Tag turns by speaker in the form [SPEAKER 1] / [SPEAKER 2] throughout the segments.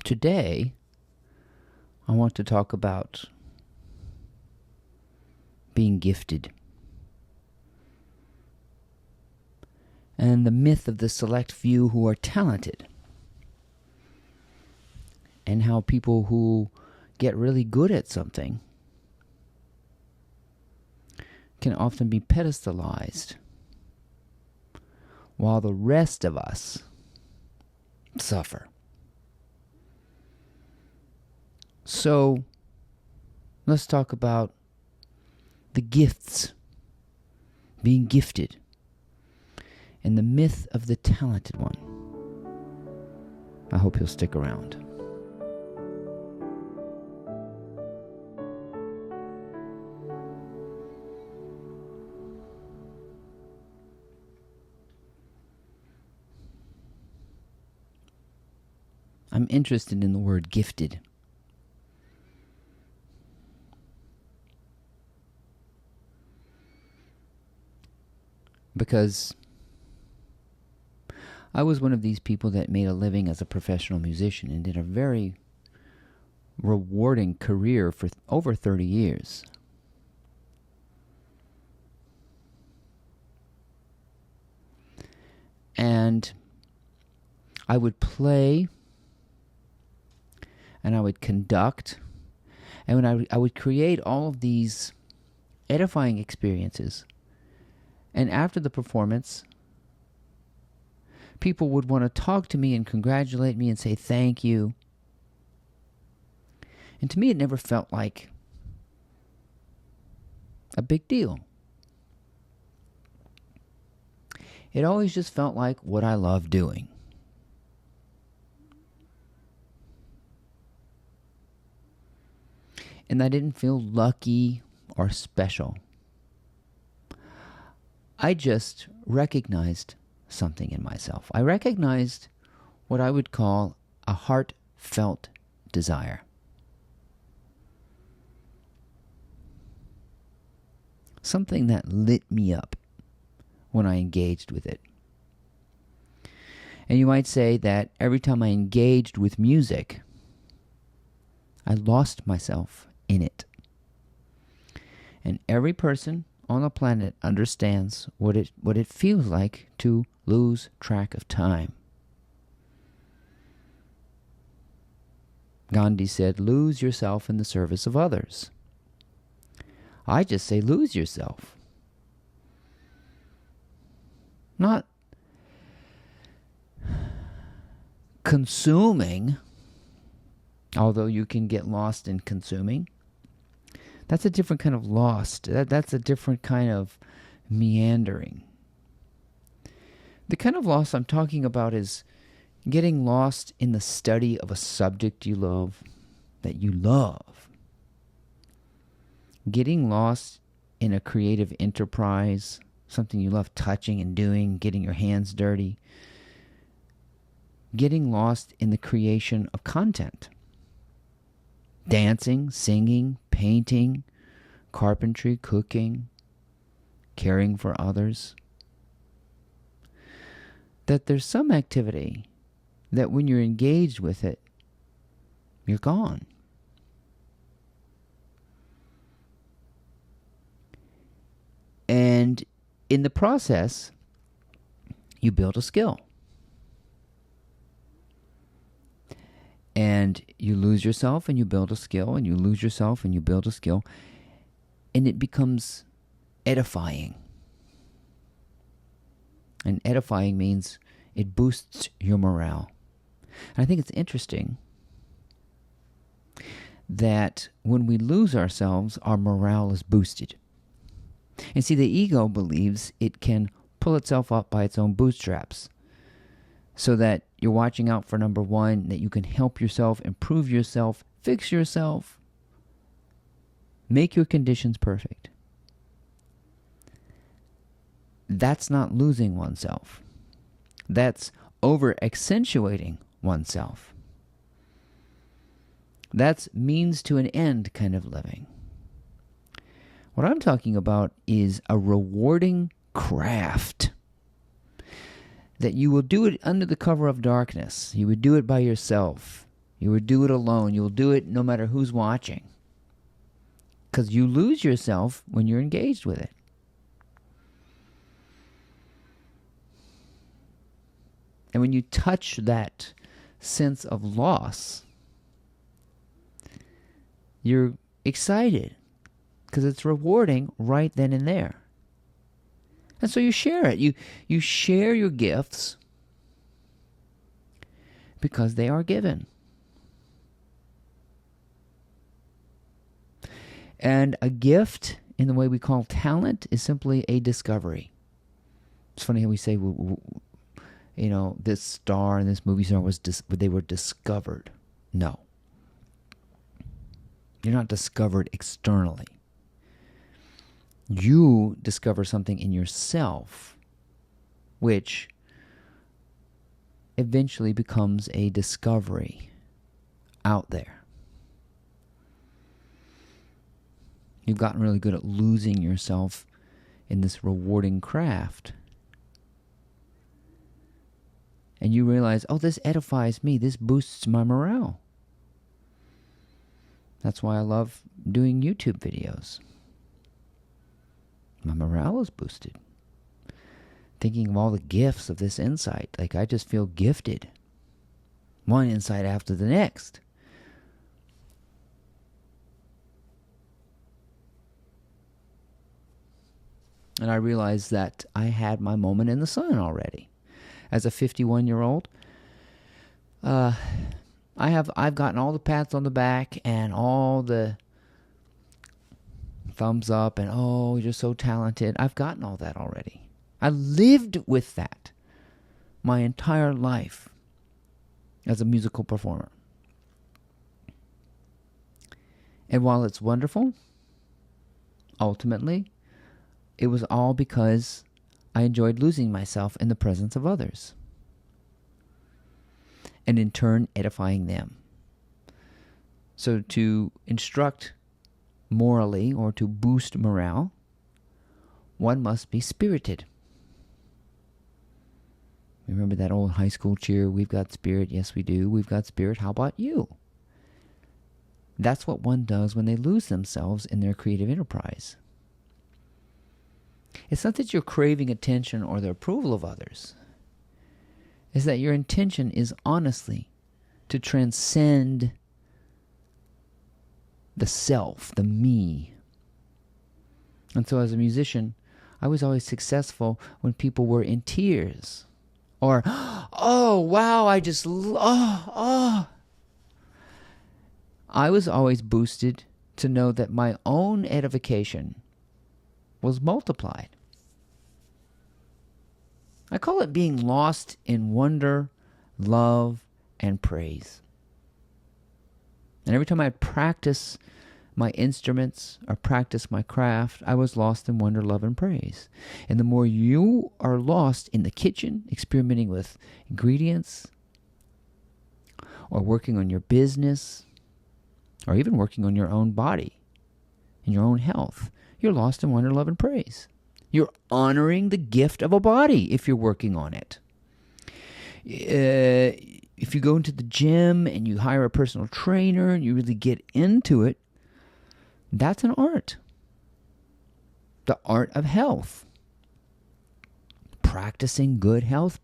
[SPEAKER 1] today, I want to talk about being gifted and the myth of the select few who are talented, and how people who get really good at something can often be pedestalized, while the rest of us suffer. So, let's talk about the gifts, being gifted, and the myth of the talented one. I hope you'll stick around. I'm interested in the word gifted. Because I was one of these people that made a living as a professional musician and did a very rewarding career for over 30 years. And I would play, and I would conduct, and when I would create all of these edifying experiences. And after the performance, people would want to talk to me and congratulate me and say thank you. And to me, it never felt like a big deal. It always just felt like what I love doing. And I didn't feel lucky or special. I just recognized something in myself. I recognized what I would call a heartfelt desire. Something that lit me up when I engaged with it. And you might say that every time I engaged with music, I lost myself in it. And every person on the planet understands what it feels like to lose track of time. Gandhi said, lose yourself in the service of others. I just say lose yourself. Not consuming, although you can get lost in consuming. That's a different kind of lost. That's a different kind of meandering. The kind of lost I'm talking about is getting lost in the study of a subject you love, that you love. Getting lost in a creative enterprise, something you love touching and doing, getting your hands dirty. Getting lost in the creation of content. Dancing, singing, painting, carpentry, cooking, caring for others. That there's some activity that when you're engaged with it, you're gone. And in the process, you build a skill. And you lose yourself and you build a skill, and you lose yourself and you build a skill, and it becomes edifying. And edifying means it boosts your morale. And I think it's interesting that when we lose ourselves, our morale is boosted. And see, the ego believes it can pull itself up by its own bootstraps, so that you're watching out for number one, that you can help yourself, improve yourself, fix yourself, make your conditions perfect. That's not losing oneself. That's over-accentuating oneself. That's means to an end kind of living. What I'm talking about is a rewarding craft. That you will do it under the cover of darkness. You would do it by yourself. You would do it alone. You'll do it no matter who's watching. Because you lose yourself when you're engaged with it. And when you touch that sense of loss, you're excited because it's rewarding right then and there. And so you share it. You share your gifts because they are given. And a gift, in the way we call talent, is simply a discovery. It's funny how we say, this star and this movie star they were discovered. No. You're not discovered externally. You discover something in yourself, which eventually becomes a discovery out there. You've gotten really good at losing yourself in this rewarding craft. And you realize, this edifies me. This boosts my morale. That's why I love doing YouTube videos. My morale is boosted. Thinking of all the gifts of this insight. Like, I just feel gifted. One insight after the next. And I realized that I had my moment in the sun already. As a 51-year-old, I've gotten all the pats on the back and all the thumbs up and, you're so talented. I've gotten all that already. I lived with that my entire life as a musical performer. And while it's wonderful, ultimately, it was all because I enjoyed losing myself in the presence of others. And in turn, edifying them. So to instruct morally or to boost morale, one must be spirited. Remember that old high school cheer, we've got spirit? Yes, we do. We've got spirit. How about you? That's what one does when they lose themselves in their creative enterprise. It's not that you're craving attention or the approval of others. It's that your intention is honestly to transcend the self, the me. And so as a musician, I was always successful when people were in tears. Or, wow, I was always boosted to know that my own edification was multiplied. I call it being lost in wonder, love, and praise. And every time I practice my instruments or practice my craft, I was lost in wonder, love, and praise. And the more you are lost in the kitchen, experimenting with ingredients, or working on your business, or even working on your own body and your own health, you're lost in wonder, love, and praise. You're honoring the gift of a body if you're working on it. If you go into the gym and you hire a personal trainer and you really get into it, that's an art. The art of health. Practicing good health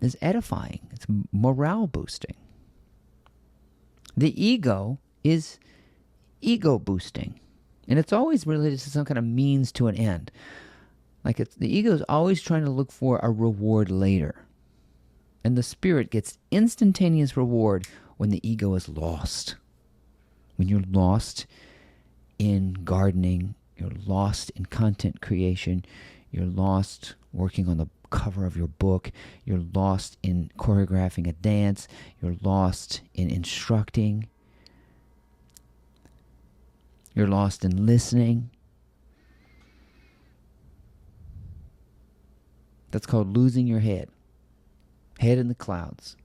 [SPEAKER 1] is edifying. It's morale boosting. The ego is ego boosting. And it's always related to some kind of means to an end. The ego is always trying to look for a reward later. And the spirit gets instantaneous reward when the ego is lost. When you're lost in gardening, you're lost in content creation, you're lost working on the cover of your book, you're lost in choreographing a dance, you're lost in instructing, you're lost in listening. That's called losing your head. Head in the clouds.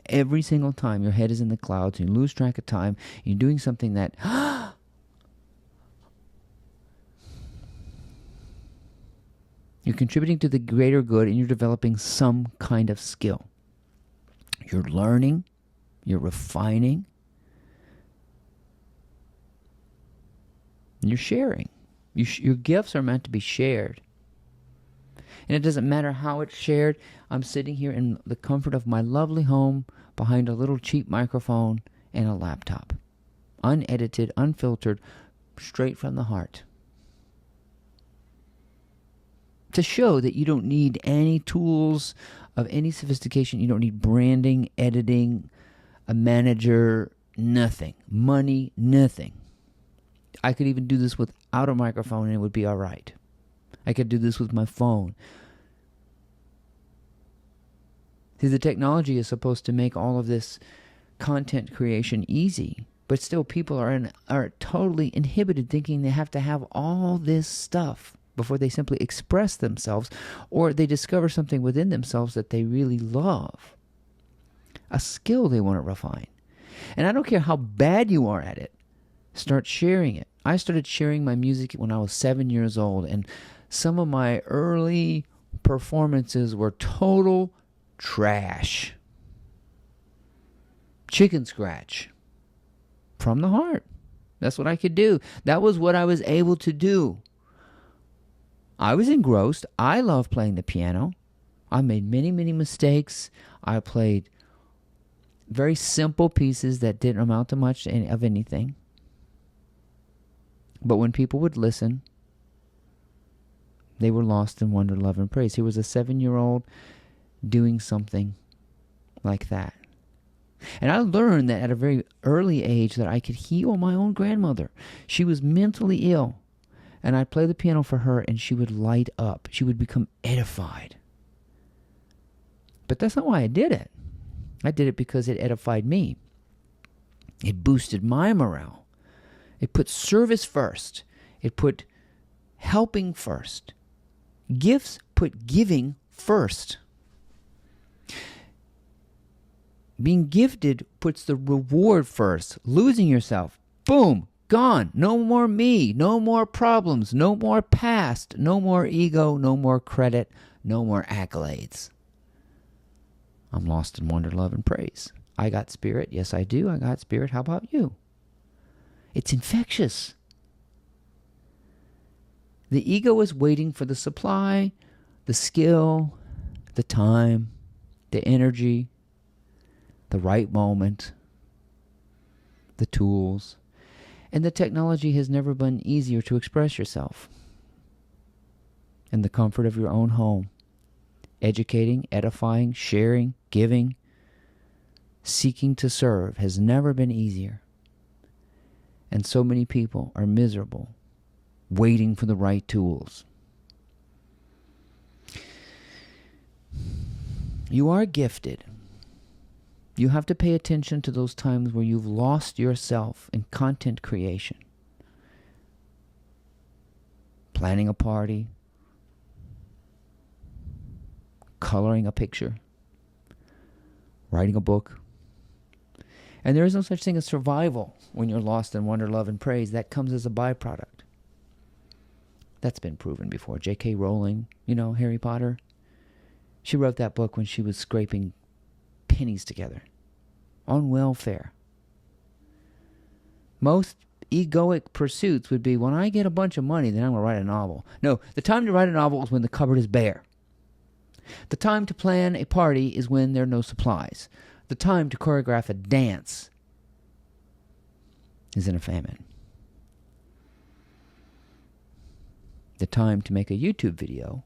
[SPEAKER 1] Every single time your head is in the clouds, you lose track of time, you're doing something that you're contributing to the greater good and you're developing some kind of skill. You're learning, You're refining. And you're sharing. Your gifts are meant to be shared. And it doesn't matter how it's shared. I'm sitting here in the comfort of my lovely home behind a little cheap microphone and a laptop. Unedited, unfiltered, straight from the heart. To show that you don't need any tools of any sophistication. You don't need branding, editing, a manager, nothing. Money, nothing. I could even do this without a microphone and it would be all right. I could do this with my phone. See, the technology is supposed to make all of this content creation easy, but still people are totally inhibited, thinking they have to have all this stuff before they simply express themselves, or they discover something within themselves that they really love. A skill they want to refine. And I don't care how bad you are at it, start sharing it. I started sharing my music when I was 7 years old, and some of my early performances were total trash. Chicken scratch. From the heart. That's what I could do. That was what I was able to do. I was engrossed. I love playing the piano. I made many, many mistakes. I played very simple pieces that didn't amount to much of anything. But when people would listen, they were lost in wonder, love, and praise. Here was a 7-year-old doing something like that. And I learned that at a very early age that I could heal my own grandmother. She was mentally ill. And I'd play the piano for her and she would light up. She would become edified. But that's not why I did it. I did it because it edified me. It boosted my morale. It put service first. It put helping first. Gifts put giving first. Being gifted puts the reward first. Losing yourself, boom, gone. No more me. No more problems. No more past. No more ego. No more credit. No more accolades. I'm lost in wonder, love, and praise. I got spirit. Yes, I do. I got spirit. How about you? It's infectious. The ego is waiting for the supply, the skill, the time, the energy, the right moment, the tools. And the technology has never been easier to express yourself. In the comfort of your own home. Educating, edifying, sharing, giving, seeking to serve has never been easier. And so many people are miserable, waiting for the right tools. You are gifted. You have to pay attention to those times where you've lost yourself in content creation. Planning a party, coloring a picture, writing a book. And there is no such thing as survival when you're lost in wonder, love, and praise. That comes as a byproduct. That's been proven before. J.K. Rowling, Harry Potter. She wrote that book when she was scraping pennies together on welfare. Most egoic pursuits would be, when I get a bunch of money, then I'm going to write a novel. No, the time to write a novel is when the cupboard is bare. The time to plan a party is when there are no supplies. The time to choreograph a dance is in a famine. The time to make a YouTube video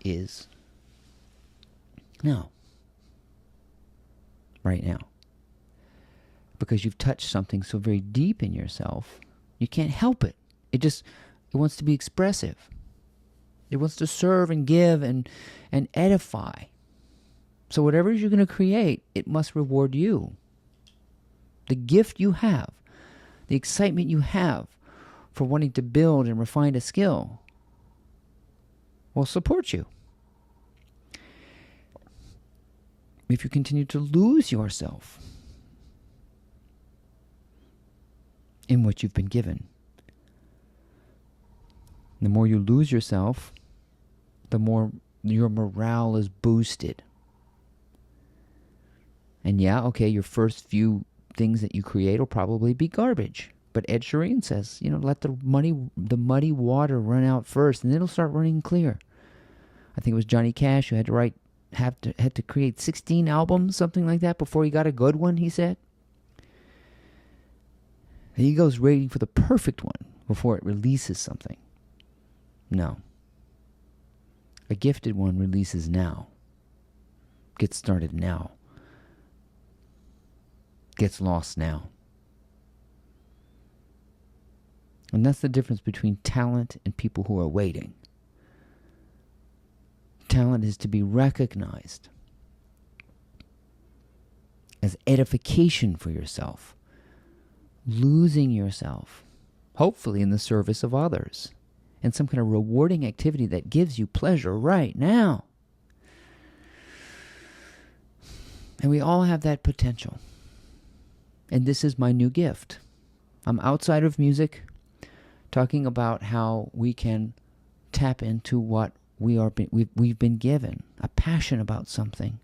[SPEAKER 1] is now. Right now. Because you've touched something so very deep in yourself, you can't help it. It wants to be expressive. It wants to serve and give and edify. So whatever you're going to create, it must reward you. The gift you have, the excitement you have for wanting to build and refine a skill will support you. If you continue to lose yourself in what you've been given, the more you lose yourself, the more your morale is boosted. And yeah, okay, your first few things that you create will probably be garbage. But Ed Sheeran says, let the muddy water run out first, and it'll start running clear. I think it was Johnny Cash who had to create 16 albums, something like that, before he got a good one, he said. The ego's waiting for the perfect one before it releases something. No. A gifted one releases now. Gets started now. Gets lost now. And that's the difference between talent and people who are waiting. Talent is to be recognized as edification for yourself, losing yourself, hopefully in the service of others, and some kind of rewarding activity that gives you pleasure right now. And we all have that potential. And this is my new gift. I'm outside of music, talking about how we can tap into what we've been given, a passion about something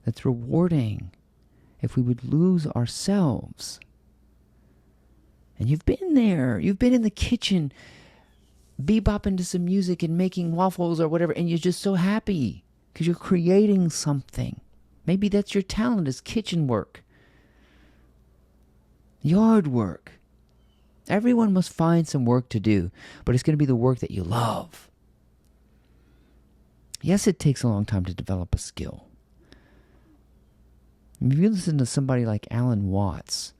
[SPEAKER 1] that's rewarding if we would lose ourselves. And you've been there. You've been in the kitchen bebopping to some music and making waffles or whatever, and you're just so happy because you're creating something. Maybe that's your talent, is kitchen work, yard work. Everyone must find some work to do, but it's going to be the work that you love. Yes, it takes a long time to develop a skill. If you listen to somebody like Alan Watts,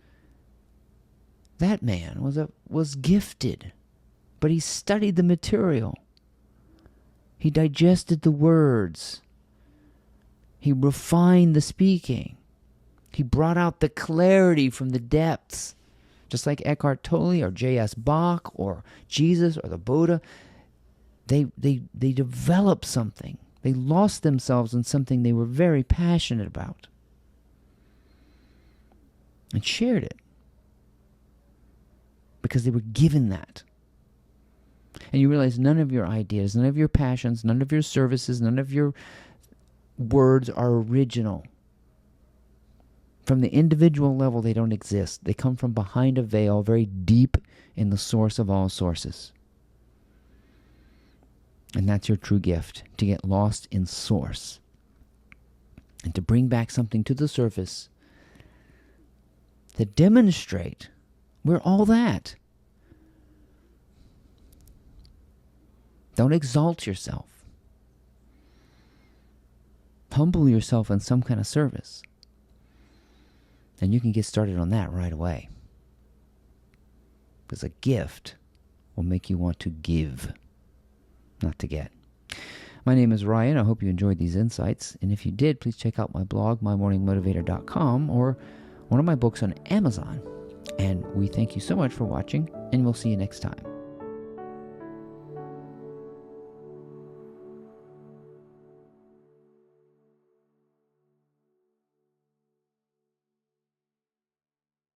[SPEAKER 1] that man was gifted, but he studied the material. He digested the words. He refined the speaking. He brought out the clarity from the depths. Just like Eckhart Tolle or J.S. Bach or Jesus or the Buddha, they developed something. They lost themselves in something they were very passionate about and shared it because they were given that. And you realize none of your ideas, none of your passions, none of your services, none of your words are original. From the individual level, they don't exist. They come from behind a veil, very deep in the source of all sources. And that's your true gift, to get lost in source and to bring back something to the surface to demonstrate we're all that. Don't exalt yourself. Humble yourself in some kind of service. And you can get started on that right away. Because a gift will make you want to give, not to get. My name is Ryan. I hope you enjoyed these insights. And if you did, please check out my blog, mymorningmotivator.com, or one of my books on Amazon. And we thank you so much for watching, and we'll see you next time.